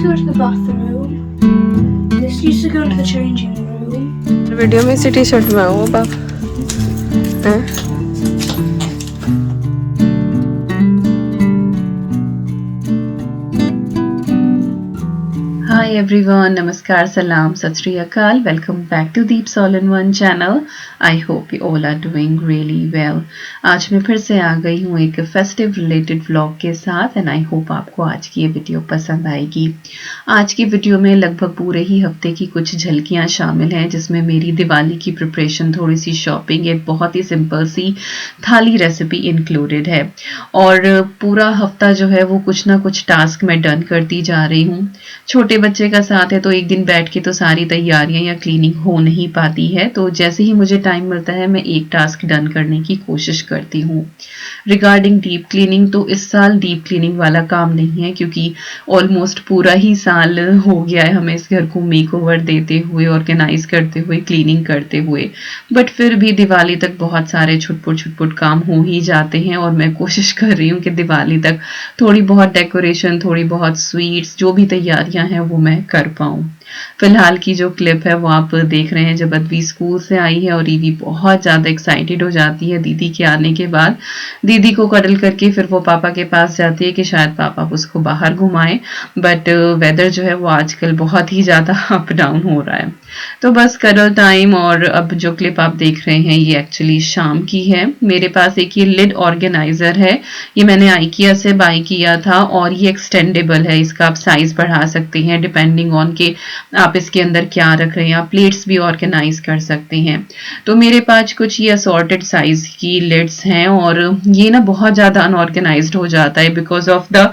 to go to the bathroom. This needs to go into the changing room. Video में इसी T shirt में हूँ बाप हैं? Hi everyone, Namaskar, Salam, Sat Shri Akal. Welcome back to Deeps All in One channel. I hope you all are doing really well. आज मैं फिर से आ गई हूँ एक फेस्टिव रिलेटेड व्लॉग के साथ एंड आई होप आपको आज की ये वीडियो पसंद आएगी। आज की वीडियो में लगभग पूरे ही हफ्ते की कुछ झलकियाँ शामिल हैं जिसमें मेरी दिवाली की प्रिपरेशन, थोड़ी सी शॉपिंग, एक बहुत ही सिंपल सी थाली रेसिपी इंक्लूडेड है और पूरा हफ्ता जो है वो कुछ ना कुछ टास्क मैं डन करती जा रही हूँ। छोटे बच्चे का साथ है तो एक दिन बैठ के तो सारी तैयारियां या क्लीनिंग हो नहीं पाती है, तो जैसे ही मुझे टाइम मिलता है मैं एक टास्क डन करने की कोशिश करती हूँ। रिगार्डिंग डीप क्लीनिंग, तो इस साल डीप क्लीनिंग वाला काम नहीं है क्योंकि ऑलमोस्ट पूरा ही साल हो गया है हमें इस घर को मेकओवर देते हुए, ऑर्गेनाइज करते हुए, क्लीनिंग करते हुए, बट फिर भी दिवाली तक बहुत सारे छुटपुट काम हो ही जाते हैं और मैं कोशिश कर रही हूँ कि दिवाली तक थोड़ी बहुत डेकोरेशन, थोड़ी बहुत स्वीट्स, जो भी तैयारियां हैं वो मैं कर पाऊँ। फिलहाल की जो क्लिप है वो आप देख रहे हैं जब अद्वी स्कूल से आई है और ईवी बहुत ज़्यादा एक्साइटेड हो जाती है दीदी के आने के बाद। दीदी को कडल करके फिर वो पापा के पास जाती है कि शायद पापा उसको बाहर घुमाएं, बट वेदर जो है वो आजकल बहुत ही ज़्यादा अप डाउन हो रहा है। तो बस कडल टाइम। और अब जो क्लिप आप देख रहे हैं ये एक्चुअली शाम की है। मेरे पास एक ये लिड ऑर्गेनाइजर है, ये मैंने आइकिया से बाय किया था और ये एक्सटेंडेबल है, इसका आप साइज बढ़ा सकते हैं डिपेंडिंग ऑन के आप इसके अंदर क्या रख रहे हैं। आप प्लेट्स भी ऑर्गेनाइज कर सकते हैं। तो मेरे पास कुछ ये असॉर्टेड साइज की लिड्स हैं और ये ना बहुत ज़्यादा अनऑर्गेनाइज्ड हो जाता है बिकॉज ऑफ द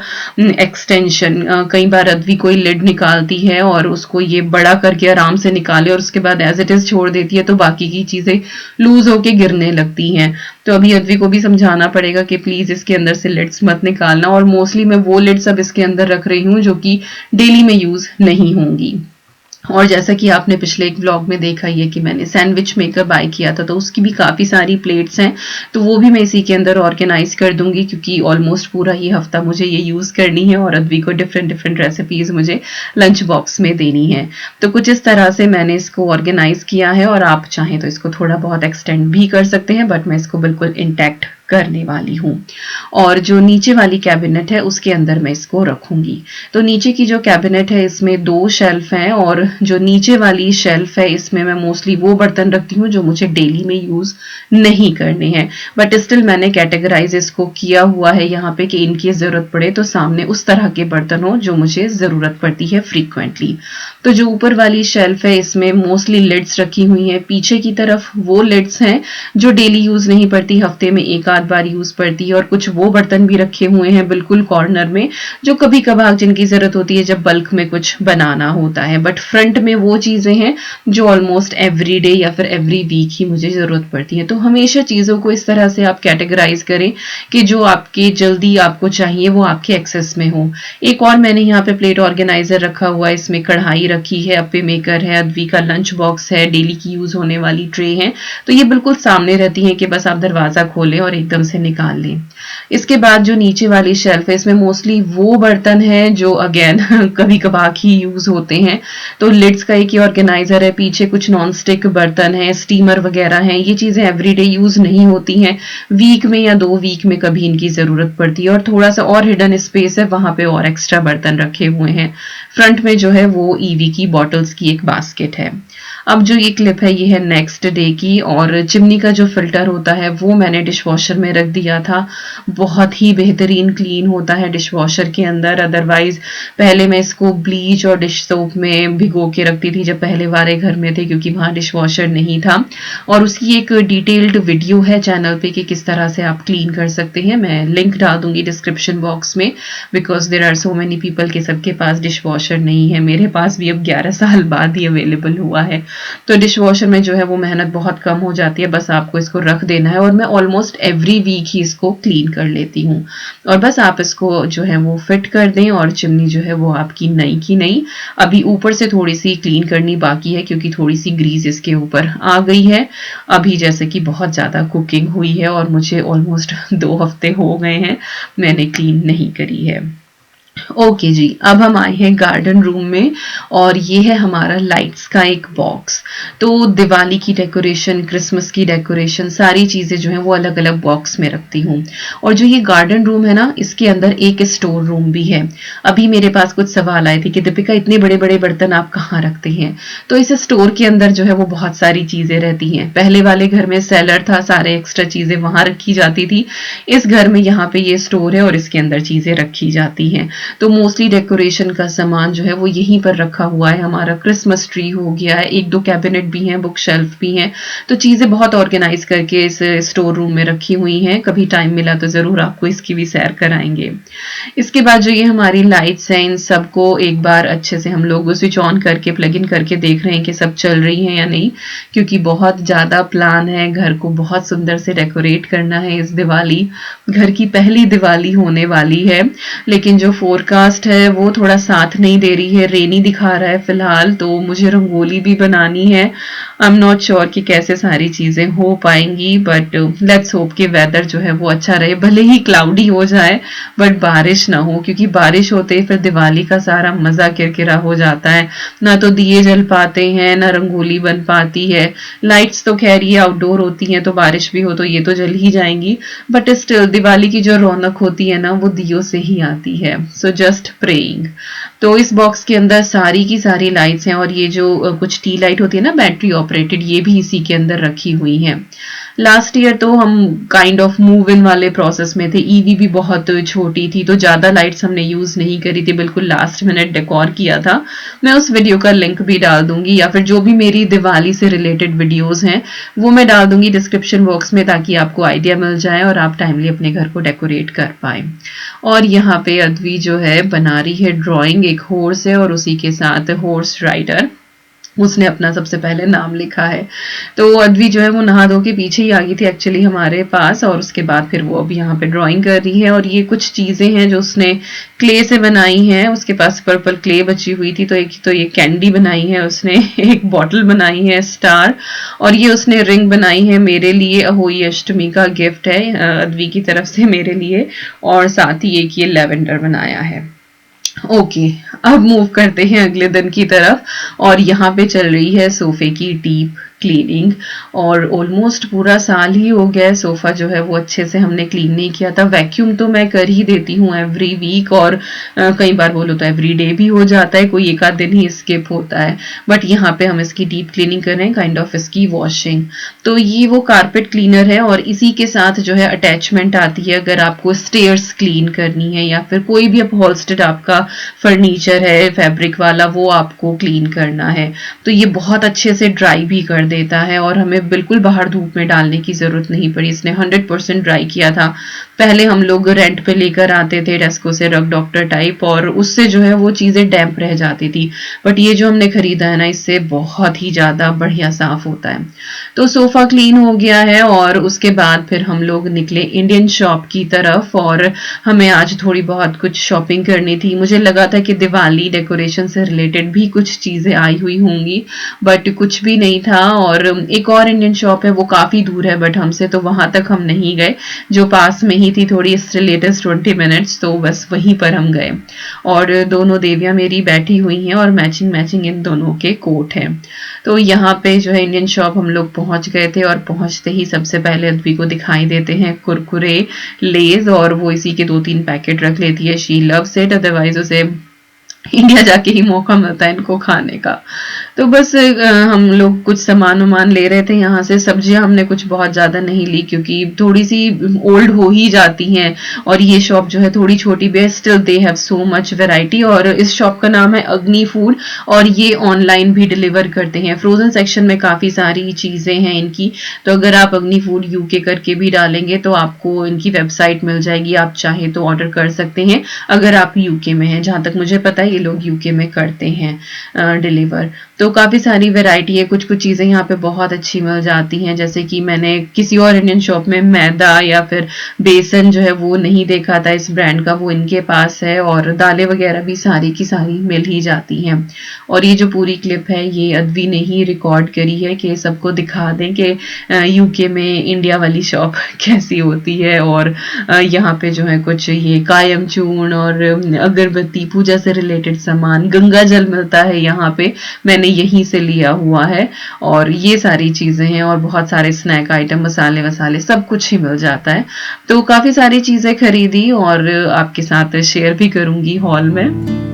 एक्सटेंशन। कई बार अद्वी कोई लिड निकालती है और उसको ये बड़ा करके आराम से निकाले और उसके बाद एज इट इज छोड़ देती है तो बाकी की चीज़ें लूज होके गिरने लगती हैं। तो अभी अद्वी को भी समझाना पड़ेगा कि प्लीज़ इसके अंदर से लिड्स मत निकालना, और मोस्टली मैं वो लिड्स अब इसके अंदर रख रही हूँ जो कि डेली में यूज़ नहीं होंगी। और जैसा कि आपने पिछले एक व्लॉग में देखा ही है कि मैंने सैंडविच मेकर बाय किया था तो उसकी भी काफ़ी सारी प्लेट्स हैं, तो वो भी मैं इसी के अंदर ऑर्गेनाइज कर दूंगी क्योंकि ऑलमोस्ट पूरा ही हफ्ता मुझे ये यूज़ करनी है और अद्वी को डिफरेंट रेसिपीज़ मुझे लंच बॉक्स में देनी है। तो कुछ इस तरह से मैंने इसको ऑर्गेनाइज किया है और आप चाहें तो इसको थोड़ा बहुत एक्सटेंड भी कर सकते हैं, बट मैं इसको बिल्कुल इंटैक्ट करने वाली हूँ। और जो नीचे वाली कैबिनेट है उसके अंदर मैं इसको रखूंगी। तो नीचे की जो कैबिनेट है इसमें 2 शेल्फ हैं और जो नीचे वाली शेल्फ है इसमें मैं मोस्टली वो बर्तन रखती हूँ जो मुझे डेली में यूज नहीं करने हैं, बट स्टिल मैंने कैटेगराइज इसको किया हुआ है यहाँ पे कि इनकी जरूरत पड़े तो सामने उस तरह के बर्तन हो जो मुझे जरूरत पड़ती है फ्रीक्वेंटली। तो जो ऊपर वाली शेल्फ है इसमें मोस्टली लिड्स रखी हुई हैं, पीछे की तरफ वो लिड्स हैं जो डेली यूज नहीं पड़ती, हफ्ते में एक आध बार यूज पड़ती है, और कुछ वो बर्तन भी रखे हुए हैं बिल्कुल कॉर्नर में जो कभी कभार जिनकी जरूरत होती है जब बल्क में कुछ बनाना होता है, बट फ्रंट में वो चीजें हैं जो ऑलमोस्ट एवरी डे या फिर एवरी वीक ही मुझे जरूरत पड़ती है। तो हमेशा चीजों को इस तरह से आप कैटेगराइज करें कि जो आपके जल्दी आपको चाहिए वो आपके एक्सेस में हो। एक और मैंने यहाँ पे प्लेट ऑर्गेनाइजर रखा हुआ है, इसमें कढ़ाई रखी है, अप्पे मेकर है, अद्वी का लंच बॉक्स है, डेली की यूज होने वाली ट्रे है, तो ये बिल्कुल सामने रहती है कि बस आप दरवाजा खोलें और एकदम से निकाल लें। इसके बाद जो नीचे वाली शेल्फ है इसमें मोस्टली वो बर्तन हैं जो अगेन कभी कभार ही यूज होते हैं, तो लिड्स का एक ही ऑर्गेनाइजर है, पीछे कुछ नॉन स्टिक बर्तन है, स्टीमर वगैरह हैं, ये चीजें एवरीडे यूज नहीं होती हैं, वीक में या 2 वीक में कभी इनकी जरूरत पड़ती है। और थोड़ा सा और हिडन स्पेस है वहां पे और एक्स्ट्रा बर्तन रखे हुए हैं। फ्रंट में जो है वो ईवी की बॉटल्स की एक बास्केट है। अब जो ये क्लिप है ये है नेक्स्ट डे की, और चिमनी का जो फिल्टर होता है वो मैंने डिश वॉशर में रख दिया था। बहुत ही बेहतरीन क्लीन होता है डिश वॉशर के अंदर। अदरवाइज पहले मैं इसको ब्लीच और डिश सोप में भिगो के रखती थी जब पहले वाले घर में थे क्योंकि वहाँ डिश वॉशर नहीं था, और उसकी एक डिटेल्ड वीडियो है चैनल पे कि किस तरह से आप क्लीन कर सकते हैं। मैं लिंक डाल दूंगी डिस्क्रिप्शन बॉक्स में because there are so many people के सबके पास डिश वॉशर नहीं है। मेरे पास भी अब 11 साल बाद ही अवेलेबल हुआ है। तो डिश वॉशर में जो है वो मेहनत बहुत कम हो जाती है, बस आपको इसको रख देना है और मैं ऑलमोस्ट एवरी वीक ही इसको क्लीन कर लेती हूँ। और बस आप इसको जो है वो फिट कर दें और चिमनी जो है वो आपकी नई की नई। अभी ऊपर से थोड़ी सी क्लीन करनी बाकी है क्योंकि थोड़ी सी ग्रीस इसके ऊपर आ गई है। अभी जैसे कि बहुत ज़्यादा कुकिंग हुई है और मुझे ऑलमोस्ट 2 हफ्ते हो गए हैं मैंने क्लीन नहीं करी है। ओके जी, अब हम आए हैं गार्डन रूम में और ये है हमारा लाइट्स का एक बॉक्स। तो दिवाली की डेकोरेशन, क्रिसमस की डेकोरेशन, सारी चीज़ें जो हैं वो अलग अलग बॉक्स में रखती हूँ। और जो ये गार्डन रूम है ना, इसके अंदर एक स्टोर रूम भी है। अभी मेरे पास कुछ सवाल आए थे कि दीपिका इतने बड़े बड़े बर्तन आप कहाँ रखते हैं? तो इस स्टोर के अंदर जो है वो बहुत सारी चीज़ें रहती हैं। पहले वाले घर में सेलर था, सारे एक्स्ट्रा चीज़ें वहाँ रखी जाती थी। इस घर में यहाँ पे ये स्टोर है और इसके अंदर चीज़ें रखी जाती हैं। तो मोस्टली डेकोरेशन का सामान जो है वो यहीं पर रखा हुआ है। हमारा क्रिसमस ट्री हो गया है, एक दो कैबिनेट भी हैं, बुक शेल्फ भी हैं। तो चीज़ें बहुत ऑर्गेनाइज करके इस स्टोर रूम में रखी हुई हैं। कभी टाइम मिला तो ज़रूर आपको इसकी भी सैर कराएंगे। इसके बाद जो ये हमारी लाइट्स हैं, इन सबको एक बार अच्छे से हम लोग स्विच ऑन करके प्लग इन करके देख रहे हैं कि सब चल रही हैं या नहीं, क्योंकि बहुत ज़्यादा प्लान है, घर को बहुत सुंदर से डेकोरेट करना है इस दिवाली। घर की पहली दिवाली होने वाली है, लेकिन जो फोरकास्ट है वो थोड़ा साथ नहीं दे रही है, रेनी दिखा रहा है फिलहाल। तो मुझे रंगोली भी बनानी है। आई एम नॉट श्योर कि कैसे सारी चीजें हो पाएंगी, बट लेट्स होप कि वेदर जो है वो अच्छा रहे। भले ही क्लाउडी हो जाए बट बारिश ना हो, क्योंकि बारिश होते ही फिर दिवाली का सारा मजा किरकिरा हो जाता है। ना तो दिए जल पाते हैं, ना रंगोली बन पाती है। लाइट्स तो खैर ये आउटडोर होती हैं, तो बारिश भी हो तो ये तो जल ही जाएंगी, बट स्टिल दिवाली की जो रौनक होती है ना वो दियों से ही आती है। So just praying. तो इस बॉक्स के अंदर सारी की सारी लाइट्स हैं और ये जो कुछ टी लाइट होती है ना बैटरी ऑपरेटेड, ये भी इसी के अंदर रखी हुई हैं। लास्ट ईयर तो हम काइंड ऑफ मूव इन वाले प्रोसेस में थे। ईवी भी बहुत छोटी थी तो ज्यादा लाइट्स हमने यूज नहीं करी थी, बिल्कुल लास्ट मिनट डेकोर किया था। मैं उस वीडियो का लिंक भी डाल दूंगी, या फिर जो भी मेरी दिवाली से रिलेटेड वीडियोस हैं वो मैं डाल दूंगी डिस्क्रिप्शन बॉक्स में, ताकि आपको आइडिया मिल जाए और आप टाइमली अपने घर को डेकोरेट कर पाए। और यहाँ पे अद्वी जो है बना रही है ड्राइंग। एक हॉर्स है और उसी के साथ हॉर्स राइडर, उसने अपना सबसे पहले नाम लिखा है। तो अद्वी जो है वो नहा धो के पीछे ही आ गई थी एक्चुअली हमारे पास, और उसके बाद फिर वो अभी यहाँ पे ड्राइंग कर रही है। और ये कुछ चीजें हैं जो उसने क्ले से बनाई हैं। उसके पास पर्पल क्ले बची हुई थी, तो एक तो ये कैंडी बनाई है उसने, एक बॉटल बनाई है स्टार, और ये उसने रिंग बनाई है मेरे लिए। अहोई अष्टमी का गिफ्ट है अद्वी की तरफ से मेरे लिए। और साथ ही एक ये लेवेंडर बनाया है। ओके, अब मूव करते हैं अगले दिन की तरफ। और यहाँ पे चल रही है सोफे की डीप क्लीनिंग, और ऑलमोस्ट पूरा साल ही हो गया है सोफा जो है वो अच्छे से हमने क्लीन नहीं किया था। वैक्यूम तो मैं कर ही देती हूँ एवरी वीक, और कई बार बोलो तो एवरी डे भी हो जाता है, कोई एक आध दिन ही स्किप होता है। बट यहाँ पे हम इसकी डीप क्लीनिंग कर रहे हैं, काइंड ऑफ इसकी वॉशिंग। तो ये वो कारपेट क्लीनर है और इसी के साथ जो है अटैचमेंट आती है अगर आपको स्टेयर्स क्लीन करनी है, या फिर कोई भी अपहोल्स्टर्ड आपका फर्नीचर है फैब्रिक वाला, वो आपको क्लीन करना है। तो ये बहुत अच्छे से ड्राई भी कर देता है और हमें बिल्कुल बाहर धूप में डालने की जरूरत नहीं पड़ी। इसने 100% ड्राई किया था। पहले हम लोग रेंट पे लेकर आते थे डेस्को से रग डॉक्टर टाइप, और उससे जो है वो चीजें डैम्प रह जाती थी। बट ये जो हमने खरीदा है ना, इससे बहुत ही ज्यादा बढ़िया साफ होता है। तो सोफा क्लीन हो गया है और उसके बाद फिर हम लोग निकले इंडियन शॉप की तरफ, और हमें आज थोड़ी बहुत कुछ शॉपिंग करनी थी। मुझे लगा था कि दिवाली डेकोरेशन से रिलेटेड भी कुछ चीजें आई हुई होंगी, बट कुछ भी नहीं था। और एक और इंडियन शॉप है, वो काफी दूर है बट हमसे, तो वहां तक हम नहीं गए। जो पास में ही थी थोड़ी, इससे लेटेस्ट 20 मिनट्स, तो बस वहीं पर हम गए। और दोनों देवियां मेरी बैठी हुई हैं और मैचिंग मैचिंग इन दोनों के कोट हैं। तो यहाँ पे जो है इंडियन शॉप हम लोग पहुंच गए थे, और पहुंचते ही सबसे पहले अद्वी को दिखाई देते हैं कुरकुरे लेज, और वो इसी के 2-3 पैकेट रख लेती है। शी लव्स इट, अदरवाइज उसे इंडिया जाके ही मौका मिलता है इनको खाने का। तो बस हम लोग कुछ सामान वामान ले रहे थे यहाँ से। सब्जियां हमने कुछ बहुत ज्यादा नहीं ली क्योंकि थोड़ी सी ओल्ड हो ही जाती हैं, और ये शॉप जो है थोड़ी छोटी भी है, still they have so much variety. और इस शॉप का नाम है अग्नि फूड, और ये ऑनलाइन भी डिलीवर करते हैं। फ्रोजन सेक्शन में काफी सारी चीजें हैं इनकी, तो अगर आप अग्नि फूड यूके करके भी डालेंगे तो आपको इनकी वेबसाइट मिल जाएगी। आप चाहे तो ऑर्डर कर सकते हैं अगर आप यूके में हैं। जहां तक मुझे पता है ये लोग यूके में करते हैं डिलीवर। तो तो काफ़ी सारी वैरायटी है, कुछ कुछ चीज़ें यहाँ पे बहुत अच्छी मिल जाती हैं। जैसे कि मैंने किसी और इंडियन शॉप में मैदा या फिर बेसन जो है वो नहीं देखा था इस ब्रांड का, वो इनके पास है। और दालें वगैरह भी सारी की सारी मिल ही जाती हैं। और ये जो पूरी क्लिप है ये अद्वी ने ही रिकॉर्ड करी है कि सबको दिखा दें कि यूके में इंडिया वाली शॉप कैसी होती है। और यहाँ पे जो है कुछ ये कायम चूर्ण और अगरबत्ती, पूजा से रिलेटेड सामान, गंगा जल मिलता है यहाँ पे, मैंने यहीं से लिया हुआ है। और ये सारी चीज़ें हैं और बहुत सारे स्नैक आइटम, मसाले वसाले सब कुछ ही मिल जाता है। तो काफ़ी सारी चीज़ें खरीदी और आपके साथ शेयर भी करूँगी हॉल में।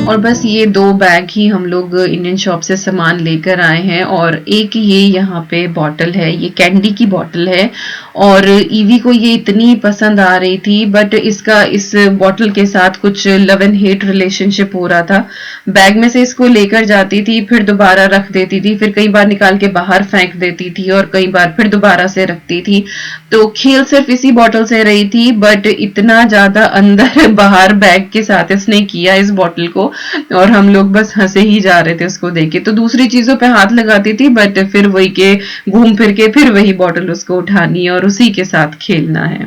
और बस ये 2 बैग ही हम लोग इंडियन शॉप से सामान लेकर आए हैं। और एक ये यहाँ पे बॉटल है, ये कैंडी की बॉटल है और ईवी को ये इतनी पसंद आ रही थी, बट इसका इस बॉटल के साथ कुछ लव एंड हेट रिलेशनशिप हो रहा था। बैग में से इसको लेकर जाती थी, फिर दोबारा रख देती थी, फिर कई बार निकाल के बाहर फेंक देती थी और कई बार फिर दोबारा से रखती थी। तो खेल सिर्फ इसी बॉटल से रही थी, बट इतना ज्यादा अंदर बाहर बैग के साथ इसने किया इस बॉटल को, और हम लोग बस हंसे ही जा रहे थे उसको देख के। तो दूसरी चीजों पे हाथ लगाती थी, बट फिर वही के घूम फिर के फिर वही बॉटल उसको उठानी है और उसी के साथ खेलना है।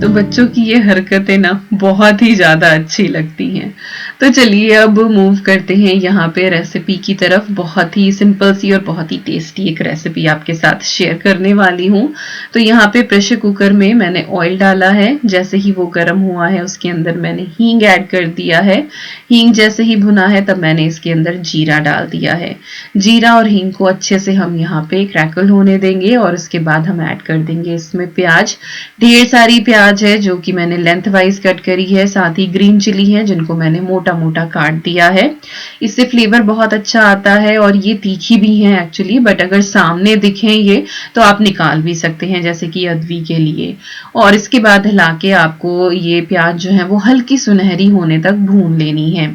तो बच्चों की ये हरकतें ना बहुत ही ज्यादा अच्छी लगती हैं। तो चलिए अब मूव करते हैं यहाँ पे रेसिपी की तरफ। बहुत ही सिंपल सी और बहुत ही टेस्टी एक रेसिपी आपके साथ शेयर करने वाली हूँ। तो यहाँ पे प्रेशर कुकर में मैंने ऑयल डाला है। जैसे ही वो गर्म हुआ है उसके अंदर मैंने हींग ऐड कर दिया है। हींग जैसे ही भुना है तब मैंने इसके अंदर जीरा डाल दिया है। जीरा और हींग को अच्छे से हम यहाँ पे क्रैकल होने देंगे और उसके बाद हम ऐड कर देंगे इसमें प्याज। ढेर सारी प्याज है जो कि मैंने लेंथ वाइज कट करी है, साथ ही ग्रीन चिली है जिनको मैंने मोटा मोटा काट दिया है। इससे फ्लेवर बहुत अच्छा आता है और ये तीखी भी है एक्चुअली, बट अगर सामने दिखें ये तो आप निकाल भी सकते हैं, जैसे कि अद्वी के लिए। और इसके बाद हिला के आपको ये प्याज जो है वो हल्की सुनहरी होने तक भून लेनी है।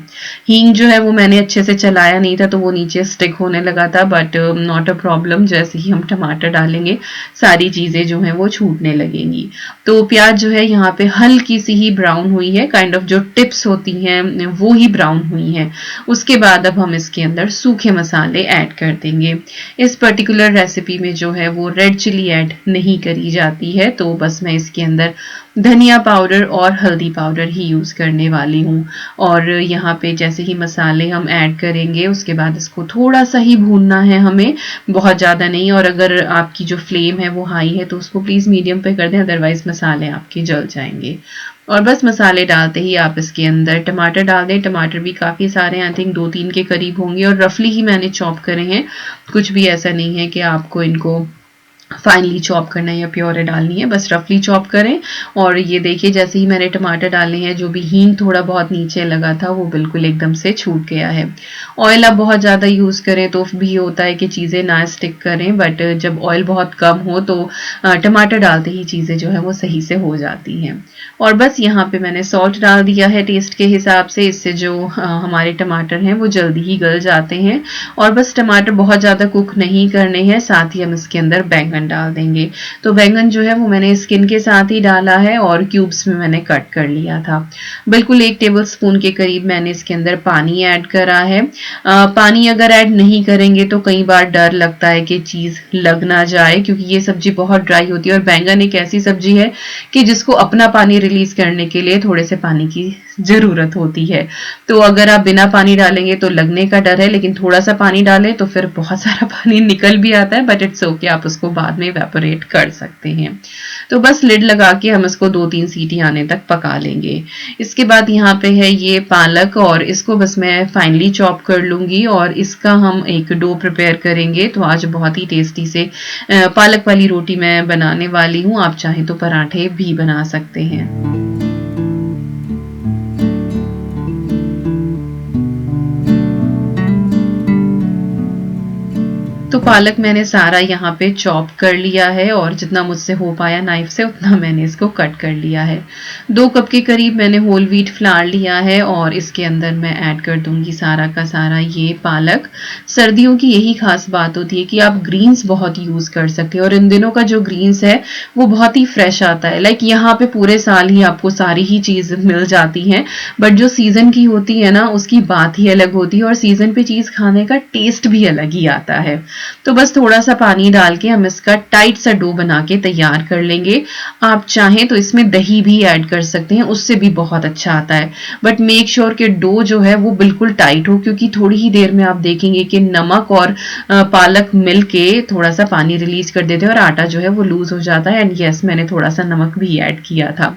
हींग जो है वो मैंने अच्छे से चलाया नहीं था तो वो नीचे स्टिक होने लगा था, बट नॉट अ प्रॉब्लम। जैसे ही हम टमाटर डालेंगे सारी चीजें जो है वो छूटने लगेंगी। तो प्याज जो है यहाँ पे हल्की सी ही ब्राउन हुई है, काइंड ऑफ जो टिप्स होती हैं वो ही ब्राउन हुई हैं। उसके बाद अब हम इसके अंदर सूखे मसाले ऐड कर देंगे। इस पर्टिकुलर रेसिपी में जो है वो रेड चिली ऐड नहीं करी जाती है, तो बस मैं इसके अंदर धनिया पाउडर और हल्दी पाउडर ही यूज करने वाली हूँ। और यहाँ पे जैसे ही मसाले हम ऐड करेंगे उसके बाद इसको थोड़ा सा ही भूनना है हमें, बहुत ज्यादा नहीं। और अगर आपकी जो फ्लेम है वो हाई है तो उसको प्लीज मीडियम पे कर दें, अदरवाइज मसाले आपके जल जाएंगे। और बस मसाले डालते ही आप इसके अंदर टमाटर डाल दें। टमाटर भी काफ़ी सारे, आई थिंक 2-3 के करीब होंगे और रफली ही मैंने चॉप करे हैं। कुछ भी ऐसा नहीं है कि आपको इनको फाइनली चॉप करना है या प्योरे डालनी है, बस रफली चॉप करें। और ये देखिए जैसे ही मैंने टमाटर डाले हैं, जो भी हींग थोड़ा बहुत नीचे लगा था वो बिल्कुल एकदम से छूट गया है। ऑयल आप बहुत ज़्यादा यूज़ करें तो भी होता है कि चीज़ें ना स्टिक करें, बट जब ऑयल बहुत कम हो तो टमाटर डालते ही चीज़ें जो है वो सही से हो जाती हैं। और बस यहाँ पे मैंने सॉल्ट डाल दिया है टेस्ट के हिसाब से, इससे जो हमारे टमाटर हैं वो जल्दी ही गल जाते हैं। और बस टमाटर बहुत ज़्यादा कुक नहीं करने हैं, साथ ही हम इसके अंदर बैंगन डाल देंगे। तो बैंगन जो है वो मैंने स्किन के साथ ही डाला है और क्यूब्स में मैंने कट कर लिया था। बिल्कुल 1 टेबलस्पून के करीब मैंने इसके अंदर पानी ऐड करा है। पानी अगर ऐड नहीं करेंगे तो कई बार डर लगता है कि चीज़ लग ना जाए, क्योंकि ये सब्जी बहुत ड्राई होती है और बैंगन एक ऐसी सब्जी है कि जिसको अपना पानी रिलीज करने के लिए थोड़े से पानी की जरूरत होती है। तो अगर आप बिना पानी डालेंगे तो लगने का डर है, लेकिन थोड़ा सा पानी डालें तो फिर बहुत सारा पानी निकल भी आता है, बट इट्स ओके, आप उसको बाद में इवेपोरेट कर सकते हैं। तो बस लिड लगा के हम इसको 2-3 सीटी आने तक पका लेंगे। इसके बाद यहाँ पे है ये पालक और इसको बस मैं फाइनली चॉप कर लूंगी और इसका हम एक डो प्रिपेयर करेंगे। तो आज बहुत ही टेस्टी से पालक वाली रोटी मैं बनाने वाली हूँ। आप चाहें तो पराठे भी बना सकते हैं। तो पालक मैंने सारा यहाँ पे चॉप कर लिया है और जितना मुझसे हो पाया नाइफ से उतना मैंने इसको कट कर लिया है। 2 कप के करीब मैंने होल व्हीट फ्लावर लिया है और इसके अंदर मैं ऐड कर दूंगी सारा का सारा ये पालक। सर्दियों की यही खास बात होती है कि आप ग्रीन्स बहुत यूज कर सकते हैं और इन दिनों का जो ग्रीन्स है वो बहुत ही फ्रेश आता है। लाइक यहाँ पे पूरे साल ही आपको सारी ही चीज मिल जाती है, बट जो सीजन की होती है ना उसकी बात ही अलग होती है और सीजन पे चीज खाने का टेस्ट भी अलग ही आता है। तो बस थोड़ा सा पानी डाल के हम इसका टाइट सा डो बना के तैयार कर लेंगे। आप चाहें तो इसमें दही भी ऐड कर सकते हैं, उससे भी बहुत अच्छा आता है, बट मेक श्योर कि डो जो है वो बिल्कुल टाइट हो, क्योंकि थोड़ी ही देर में आप देखेंगे कि नमक और पालक मिल के थोड़ा सा पानी रिलीज कर देते हैं और आटा जो है वो लूज हो जाता है। एंड यस, मैंने थोड़ा सा नमक भी ऐड किया था।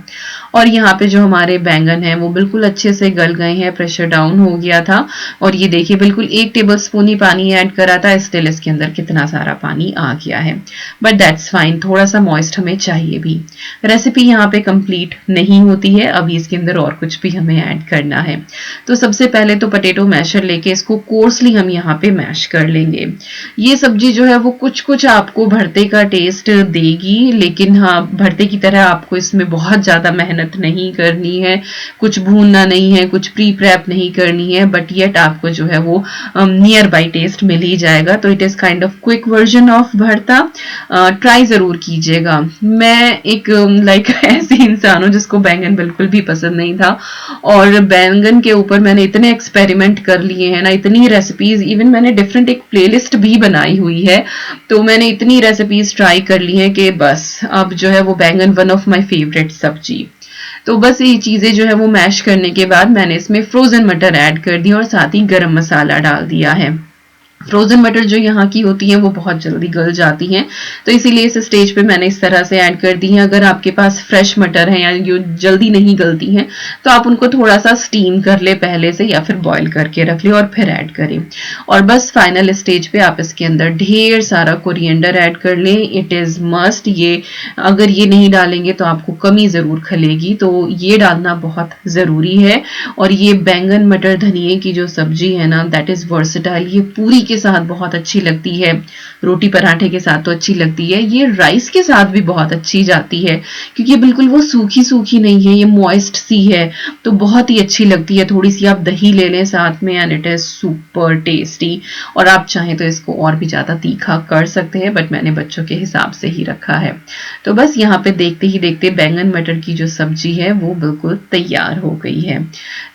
और यहाँ पे जो हमारे बैंगन है वो बिल्कुल अच्छे से गल गए हैं, प्रेशर डाउन हो गया था और ये देखिए बिल्कुल 1 टेबलस्पून ही पानी ऐड करा था, स्टिल इसके अंदर कितना सारा पानी आ गया है, बट दैट्स फाइन, थोड़ा सा मॉइस्ट हमें चाहिए भी। रेसिपी यहाँ पे कंप्लीट नहीं होती है, अभी इसके अंदर और कुछ भी हमें ऐड करना है। तो सबसे पहले तो पोटैटो मैशर लेके इसको कोर्सली हम यहाँ पे मैश कर लेंगे। ये सब्जी जो है वो कुछ कुछ आपको भरते का टेस्ट देगी, लेकिन हाँ भरते की तरह आपको इसमें बहुत ज्यादा मेहनत नहीं करनी है, कुछ भूनना नहीं है, कुछ प्री प्रेप नहीं करनी है, बट येट आपको जो है वो नियर बाई टेस्ट मिल ही जाएगा। तो it is kind of quick version of भरता, ट्राई जरूर कीजिएगा। मैं एक लाइक ऐसी इंसान हूँ जिसको बैंगन बिल्कुल भी पसंद नहीं था और बैंगन के ऊपर मैंने इतने एक्सपेरिमेंट कर लिए हैं ना, इतनी रेसिपीज, इवन मैंने डिफरेंट एक प्लेलिस्ट भी बनाई हुई है, तो मैंने इतनी रेसिपीज ट्राई कर ली हैं कि बस अब जो है वो बैंगन वन ऑफ माय फेवरेट सब्जी। तो बस ये चीजें जो है वो मैश करने के बाद मैंने इसमें फ्रोजन मटर ऐड कर दी और साथ ही गरम मसाला डाल दिया है। फ्रोजन मटर जो यहाँ की होती है वो बहुत जल्दी गल जाती हैं, तो इसीलिए इस स्टेज पे मैंने इस तरह से ऐड कर दी है। अगर आपके पास फ्रेश मटर है या जो जल्दी नहीं गलती हैं तो आप उनको थोड़ा सा स्टीम कर ले पहले से या फिर बॉईल करके रख ले और फिर ऐड करें। और बस फाइनल स्टेज पे आप इसके अंदर ढेर सारा कोरिएंडर ऐड कर लें, इट इज मस्ट। ये अगर ये नहीं डालेंगे तो आपको कमी जरूर खलेगी, तो ये डालना बहुत जरूरी है। और ये बैंगन मटर धनिए की जो सब्जी है ना, दैट इज वर्सेटाइल, ये पूरी के साथ बहुत अच्छी लगती है, रोटी पराठे के साथ तो अच्छी लगती है, ये राइस के साथ भी बहुत अच्छी जाती है, क्योंकि बिल्कुल वो सूखी सूखी नहीं है, ये मॉइस्ट सी है, तो बहुत ही अच्छी लगती है। थोड़ी सी आप दही ले लें साथ में and it is super tasty. और आप चाहें तो इसको और भी ज्यादा तीखा कर सकते हैं, बट मैंने बच्चों के हिसाब से ही रखा है। तो बस यहाँ पे देखते ही देखते बैंगन मटर की जो सब्जी है वो बिल्कुल तैयार हो गई है।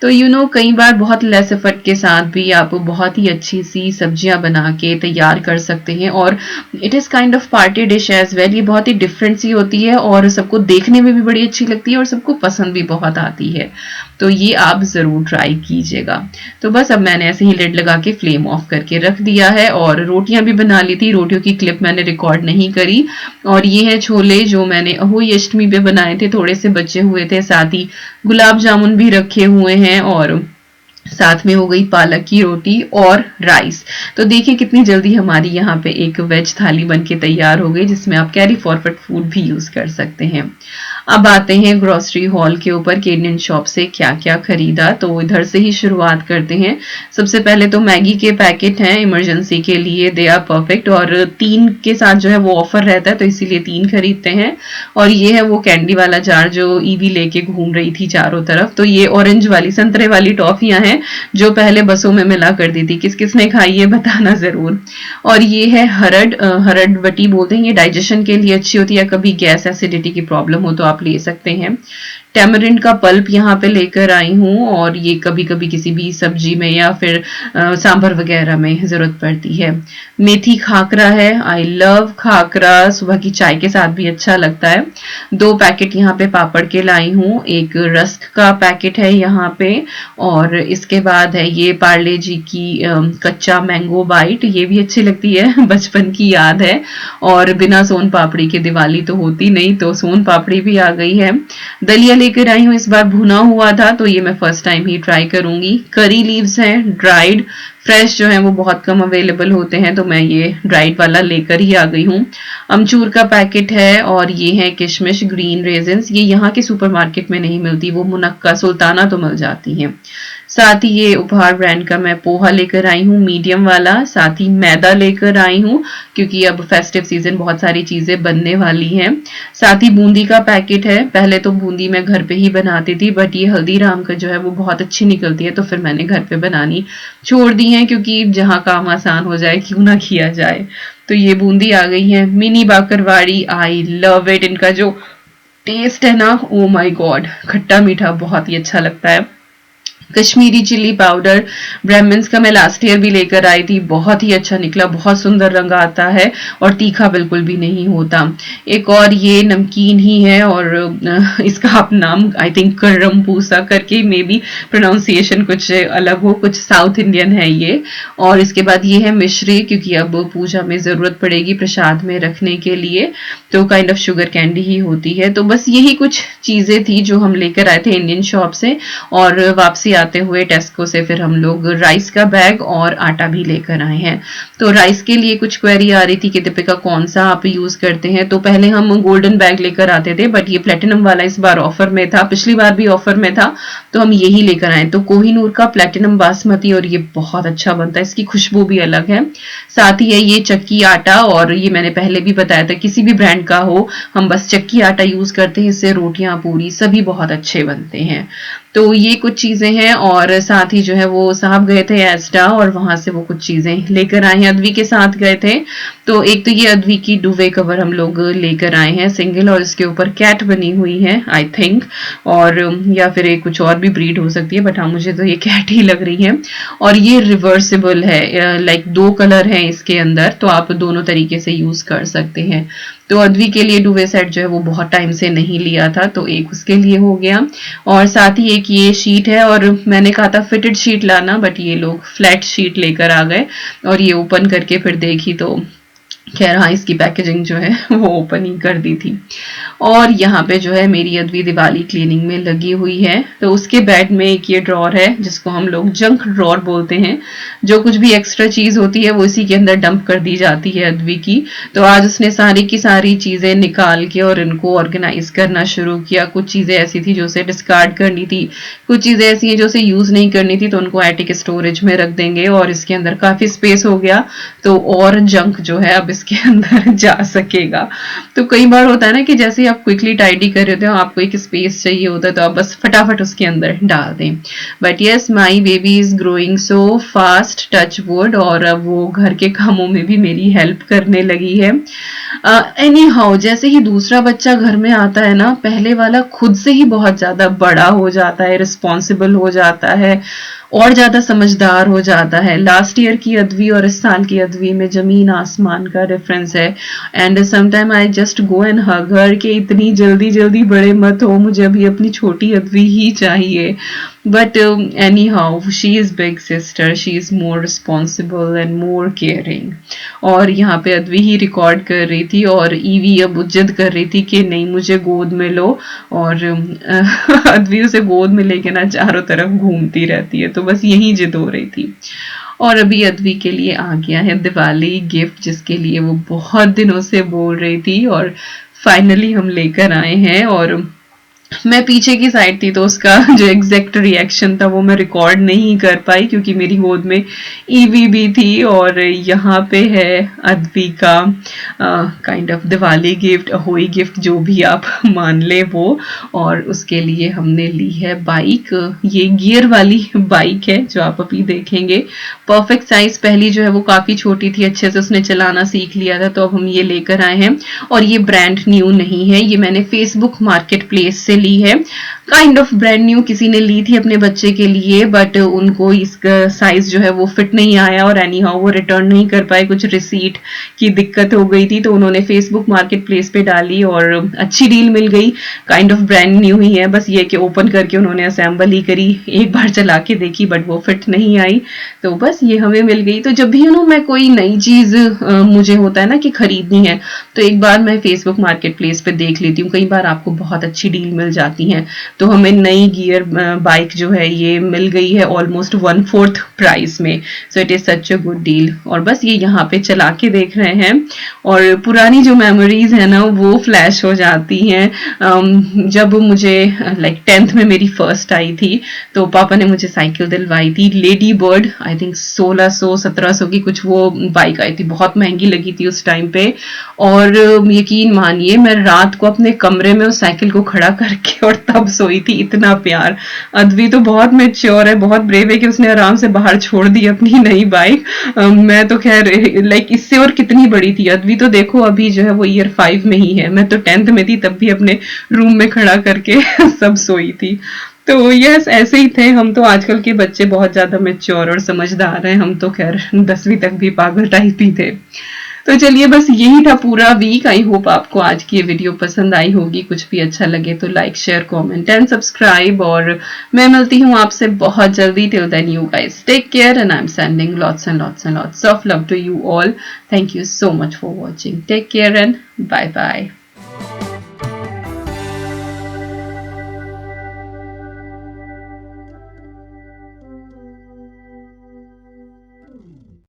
तो कई बार बहुत लेस एफर्ट के साथ भी आप बहुत ही अच्छी सी सब्जियां बना के तैयार कर सकते हैं और it is kind of party dish as well. ये बहुत ही डिफरेंट सी होती है और सबको देखने में भी बड़ी अच्छी लगती है और सबको पसंद भी बहुत आती है, तो ये आप जरूर ट्राई कीजिएगा। तो बस अब मैंने ऐसे ही लिड लगा के फ्लेम ऑफ करके रख दिया है और रोटियां भी बना ली थी, रोटियों की क्लिप मैंने रिकॉर्ड नहीं करी। और ये है छोले जो मैंने अहोई अष्टमी पे बनाए थे, थोड़े से बचे हुए थे, साथ ही गुलाब जामुन भी रखे हुए हैं और साथ में हो गई पालक की रोटी और राइस। तो देखिए कितनी जल्दी हमारी यहाँ पे एक वेज थाली बनके तैयार हो गई, जिसमें आप कैरी फॉरवर्ड फूड भी यूज कर सकते हैं। अब आते हैं ग्रोसरी हॉल के ऊपर कि इंडियन शॉप से क्या क्या खरीदा, तो इधर से ही शुरुआत करते हैं। सबसे पहले तो मैगी के पैकेट हैं इमरजेंसी के लिए, दे आर परफेक्ट, और 3 के साथ जो है वो ऑफर रहता है तो इसीलिए 3 खरीदते हैं। और ये है वो कैंडी वाला जार जो ईवी लेके घूम रही थी चारों तरफ, तो ये ऑरेंज वाली संतरे वाली टॉफियां हैं जो पहले बसों में मिला करती थी। किस किस ने खाई है बताना जरूर। और ये है हरड बटी बोलते हैं, ये डाइजेशन के लिए अच्छी होती है, कभी गैस एसिडिटी की प्रॉब्लम हो तो आप ले सकते हैं। टैमरिंड का पल्प यहाँ पे लेकर आई हूँ और ये कभी कभी किसी भी सब्जी में या फिर सांभर वगैरह में जरूरत पड़ती है। मेथी खाकरा है, आई लव खाकरा, सुबह की चाय के साथ भी अच्छा लगता है। 2 पैकेट यहाँ पे पापड़ के लाई हूँ, एक रस्क का पैकेट है यहाँ पे, और इसके बाद है ये पार्ले जी की कच्चा मैंगो बाइट, ये भी अच्छी लगती है, बचपन की याद है। और बिना सोन पापड़ी के दिवाली तो होती नहीं, तो सोन पापड़ी भी आ गई है। दलिया लेकर आई हूँ, इस बार भुना हुआ था तो ये मैं फर्स्ट टाइम ही ट्राई करूंगी। करी लीव्स हैं ड्राइड, फ्रेश जो है वो बहुत कम अवेलेबल होते हैं तो मैं ये ड्राइड वाला लेकर ही आ गई हूँ। अमचूर का पैकेट है और ये है किशमिश ग्रीन रेजिन्स, ये यहाँ के सुपरमार्केट में नहीं मिलती, वो मुनक्का सुल्ताना तो मिल जाती हैं। साथ ही ये उपहार ब्रांड का मैं पोहा लेकर आई हूँ मीडियम वाला, साथ ही मैदा लेकर आई हूँ क्योंकि अब फेस्टिव सीजन बहुत सारी चीजें बनने वाली हैं। साथ ही बूंदी का पैकेट है। पहले तो बूंदी मैं घर पे ही बनाती थी बट ये हल्दीराम का जो है वो बहुत अच्छी निकलती है, तो फिर मैंने घर पे बनानी छोड़ दी है क्योंकि जहाँ काम आसान हो जाए क्यों ना किया जाए। तो ये बूंदी आ गई है मिनी बाकरवाड़ी, आई लव इट। इनका जो टेस्ट है ना, ओ माय गॉड, खट्टा मीठा बहुत ही अच्छा लगता है। कश्मीरी चिल्ली पाउडर ब्राह्मण्स का मैं लास्ट ईयर भी लेकर आई थी, बहुत ही अच्छा निकला, बहुत सुंदर रंग आता है और तीखा बिल्कुल भी नहीं होता। एक और ये नमकीन ही है और इसका आप नाम आई थिंक करमपूसा करके, मे बी प्रोनाउंसिएशन कुछ अलग हो, कुछ साउथ इंडियन है ये। और इसके बाद ये है मिश्री, क्योंकि अब पूजा में जरूरत पड़ेगी प्रसाद में रखने के लिए, तो काइंड ऑफ शुगर कैंडी ही होती है। तो बस यही कुछ चीजें थी जो हम लेकर आए थे इंडियन शॉप से, और वापसी आते हुए टेस्को से फिर हम लोग राइस का बैग और आटा भी लेकर आए हैं। तो राइस के लिए कुछ क्वेरी आ रही थी कि दीपिका कौन सा आप यूज करते हैं, तो पहले हम गोल्डन बैग लेकर आते थे बट ये प्लेटिनम वाला इस बार ऑफर में था, पिछली बार भी ऑफर में था, तो हम यही लेकर आए। तो कोहिनूर का प्लेटिनम बासमती, और ये बहुत अच्छा बनता है, इसकी खुशबू भी अलग है। साथ ही है ये चक्की आटा, और ये मैंने पहले भी बताया था किसी भी ब्रांड का हो, हम बस चक्की आटा यूज करते हैं, इससे रोटियां पूरी सभी बहुत अच्छे बनते हैं। तो ये कुछ चीजें हैं, और साथ ही जो है वो साहब गए थे एस्टा और वहां से वो कुछ चीजें लेकर आए हैं, अद्वी के साथ गए थे। तो एक तो ये अद्वी की दुवे कवर हम लोग लेकर आए हैं सिंगल, और इसके ऊपर कैट बनी हुई है आई थिंक, और या फिर एक कुछ और भी ब्रीड हो सकती है बट हाँ मुझे तो ये कैट ही लग रही है। और ये रिवर्सिबल है, लाइक 2 कलर हैं इसके अंदर, तो आप दोनों तरीके से यूज कर सकते हैं। तो अद्वी के लिए दुवे सेट जो है वो बहुत टाइम से नहीं लिया था, तो एक उसके लिए हो गया। और साथ ही एक ये शीट है, और मैंने कहा था फिटेड शीट लाना बट ये लोग फ्लैट शीट लेकर आ गए, और ये ओपन करके फिर देखी तो खैर हाँ इसकी पैकेजिंग जो है वो ओपन ही कर दी थी। और यहाँ पे जो है मेरी अद्वी दिवाली क्लीनिंग में लगी हुई है, तो उसके बेड में एक ये ड्रॉर है जिसको हम लोग जंक ड्रॉर बोलते हैं, जो कुछ भी एक्स्ट्रा चीज होती है वो इसी के अंदर डंप कर दी जाती है अद्वी की। तो आज उसने सारी की सारी चीजें निकाल के और इनको ऑर्गेनाइज करना शुरू किया। कुछ चीजें ऐसी थी जो उसे डिस्कार्ड करनी थी, कुछ चीजें ऐसी हैं जो उसे यूज नहीं करनी थी, तो उनको एटिक स्टोरेज में रख देंगे, और इसके अंदर काफी स्पेस हो गया, तो और जंक जो है अब इसके अंदर जा सकेगा। तो कई बार होता है ना कि जैसे आप क्विकली टाइडी कर रहे हो, आपको एक स्पेस चाहिए होता है, तो आप बस फटाफट उसके अंदर डाल दें। But yes my baby is growing so fast, touch wood, और अब वो घर के कामों में भी मेरी हेल्प करने लगी है। एनी हाउ, जैसे ही दूसरा बच्चा घर में आता है ना, पहले वाला खुद से ही बहुत ज्यादा बड़ा हो जाता है, रिस्पॉन्सिबल हो जाता है, और ज्यादा समझदार हो जाता है। लास्ट ईयर की अद्वी और इस साल की अद्वी में जमीन आसमान का डिफरेंस है। And sometime I just go and hug her के इतनी जल्दी जल्दी बड़े मत हो, मुझे अभी अपनी छोटी अद्वी ही चाहिए। But any how she is big sister, she is more responsible and more caring. और यहाँ पे अद्वी ही रिकॉर्ड कर रही थी और ईवी अब जिद कर रही थी कि नहीं मुझे गोद में लो, और अद्वी उसे गोद में लेके ना चारों तरफ घूमती रहती है, तो बस यही जिद हो रही थी। और अभी अद्वी के लिए आ गया है दिवाली गिफ्ट, जिसके लिए वो बहुत दिनों से बोल रही थी, और फाइनली हम लेकर आए हैं। और मैं पीछे की साइड थी तो उसका जो एग्जैक्ट रिएक्शन था वो मैं रिकॉर्ड नहीं कर पाई, क्योंकि मेरी गोद में ईवी भी थी। और यहाँ पे है अद्वी का काइंड ऑफ दिवाली गिफ्ट, होई गिफ्ट, जो भी आप मान ले वो। और उसके लिए हमने ली है बाइक, ये गियर वाली बाइक है जो आप अभी देखेंगे, परफेक्ट साइज। पहली जो है वो काफी छोटी थी, अच्छे से उसने चलाना सीख लिया था, तो अब हम ये लेकर आए हैं। और ये ब्रांड न्यू नहीं है, ये मैंने फेसबुक मार्केट प्लेस से ली है, काइंड ऑफ ब्रांड न्यू। किसी ने ली थी अपने बच्चे के लिए बट उनको इसका साइज जो है वो फिट नहीं आया, और एनी हाउ वो रिटर्न नहीं कर पाए, कुछ रिसीट की दिक्कत हो गई थी, तो उन्होंने फेसबुक मार्केट प्लेस पे डाली और अच्छी डील मिल गई। काइंड ऑफ ब्रांड न्यू ही है, बस ये कि ओपन करके उन्होंने असेंबल ही करी, एक बार चला के देखी बट वो फिट नहीं आई, तो बस ये हमें मिल गई। तो जब भी मैं कोई नई चीज मुझे होता है ना कि खरीदनी है, तो एक बार मैं फेसबुक मार्केट प्लेस पे देख लेती हूँ, कई बार आपको बहुत अच्छी डील मिल जाती है। तो हमें नई गियर बाइक जो है ये मिल गई है ऑलमोस्ट 1/4 प्राइस में। So it is such a good deal. और बस ये यहाँ पे चला के देख रहे हैं और पुरानी जो मेमोरीज है ना वो फ्लैश हो जाती हैं। जब मुझे लाइक 10th में मेरी फर्स्ट आई थी तो पापा ने मुझे साइकिल दिलवाई थी, लेडी बर्ड, आई थिंक 1600-1700 की कुछ वो बाइक आई थी, बहुत महंगी लगी थी उस टाइम पे। और यकीन मानिए मैं रात को अपने कमरे में उस साइकिल को खड़ा करके और तब सोई थी। इतना प्यार। अद्वी तो बहुत मैच्योर है, बहुत ब्रेव है कि उसने आराम से बाहर छोड़ दी अपनी नई बाइक। मैं तो खैर लाइक इससे और कितनी बड़ी थी। अद्वी तो देखो अभी जो है वो ईयर 5 में ही है, मैं तो 10th में थी तब भी अपने रूम में खड़ा करके सब सोई थी। तो यस ऐसे ही थे हम। तो आजकल के बच्चे बहुत ज्यादा मैच्योर और समझदार हैं, हम तो खैर 10वीं तक भी पागल टाइप ही थे। तो चलिए बस यही था पूरा वीक। आई होप आपको आज की ये वीडियो पसंद आई होगी। कुछ भी अच्छा लगे तो like share comment and subscribe. और मैं मिलती हूँ आपसे बहुत जल्दी। Till then you guys take care and I am sending lots and lots and lots of love to you all. Thank you so much for watching. Take care and bye bye.